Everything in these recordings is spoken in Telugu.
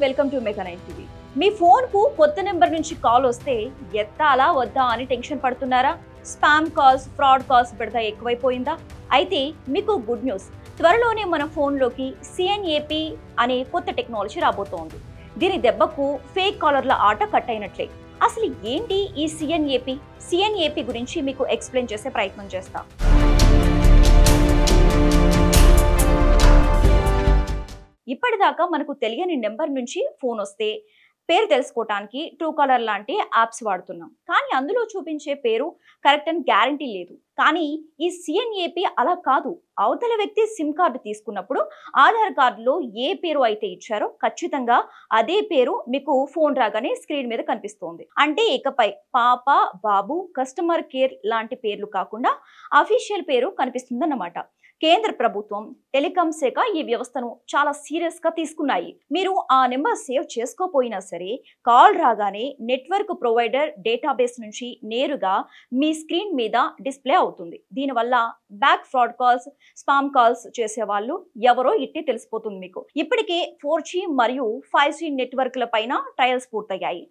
Welcome to mega 9 TV. Me phone కు కొత్త నెంబర్ నుంచి కాల్ వస్తే ఎత్తాలా వద్దా అని టెన్షన్ పడుతున్నారా? స్పామ్ కాల్స్, ఫ్రాడ్ కాల్స్ పెడతా ఎక్కువైపోయిందా? అయితే మీకు గుడ్ న్యూస్. త్వరలోనే మన ఫోన్లోకి సిఎన్ఏపి అనే కొత్త టెక్నాలజీ రాబోతోంది. దీని దెబ్బకు ఫేక్ కాలర్ల ఆట కట్ అయినట్లే. అసలు ఏంటి ఈ సిఎన్ఏపి గురించి మీకు ఎక్స్ప్లెయిన్ చేసే ప్రయత్నం చేస్తా. ఇప్పటిదాకా మనకు తెలియని నెంబర్ నుంచి ఫోన్ వస్తే పేరు తెలుసుకోవటానికి ట్రూ కాలర్ లాంటి యాప్స్ వాడుతున్నాం. కానీ అందులో చూపించే పేరు కరెక్ట్ అని గ్యారంటీ లేదు. కానీ ఈ సిఎన్ఏపి అలా కాదు. అవతల వ్యక్తి సిమ్ కార్డు తీసుకున్నప్పుడు ఆధార్ కార్డులో ఏ పేరు అయితే ఇచ్చారో ఖచ్చితంగా అదే పేరు మీకు ఫోన్ రాగానే స్క్రీన్ మీద కనిపిస్తోంది. అంటే ఇకపై పాప, బాబు, కస్టమర్ కేర్ లాంటి పేర్లు కాకుండా అఫీషియల్ పేరు కనిపిస్తుందన్నమాట. కేంద్ర ప్రభుత్వం, టెలికాం శాఖ ఈ వ్యవస్థను చాలా సీరియస్ గా తీసుకున్నాయి. మీరు ఆ నెంబర్ సేవ్ చేసుకోపోయినా సరే కాల్ రాగానే నెట్వర్క్ ప్రొవైడర్ డేటాబేస్ నుంచి నేరుగా మీ స్క్రీన్ మీద డిస్ప్లే అవుతుంది. దీనివల్ల back fraud calls, spam calls చేసే వాళ్ళు ఎవరో ఇట్టే తెలిసిపోతుంది మీకు. ఇప్పటికే 4G మరియు 5G నెట్వర్క్ల పైన ట్రయల్స్ పూర్తయ్యాయి.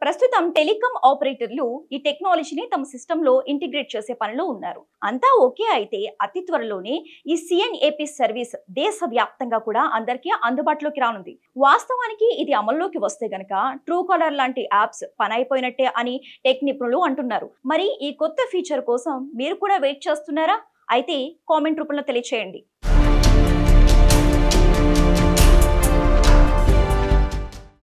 ప్రస్తుతం టెలికాం ఆపరేటర్లు ఈ టెక్నాలజీని తమ సిస్టంలో ఇంటిగ్రేట్ చేసే పనిలో ఉన్నారు. అంతా ఓకే అయితే అతి త్వరలోనే ఈ సిఎన్ఏపి సర్వీస్ దేశవ్యాప్తంగా కూడా అందరికీ అందుబాటులోకి రానుంది. వాస్తవానికి ఇది అమల్లోకి వస్తే గనక ట్రూ కాలర్ లాంటి యాప్స్ పని అయిపోయినట్టే అని టెక్ నిపుణులు అంటున్నారు. మరి ఈ కొత్త ఫీచర్ కోసం మీరు కూడా వెయిట్ చేస్తున్నారా? అయితే కామెంట్ రూపంలో తెలియచేయండి.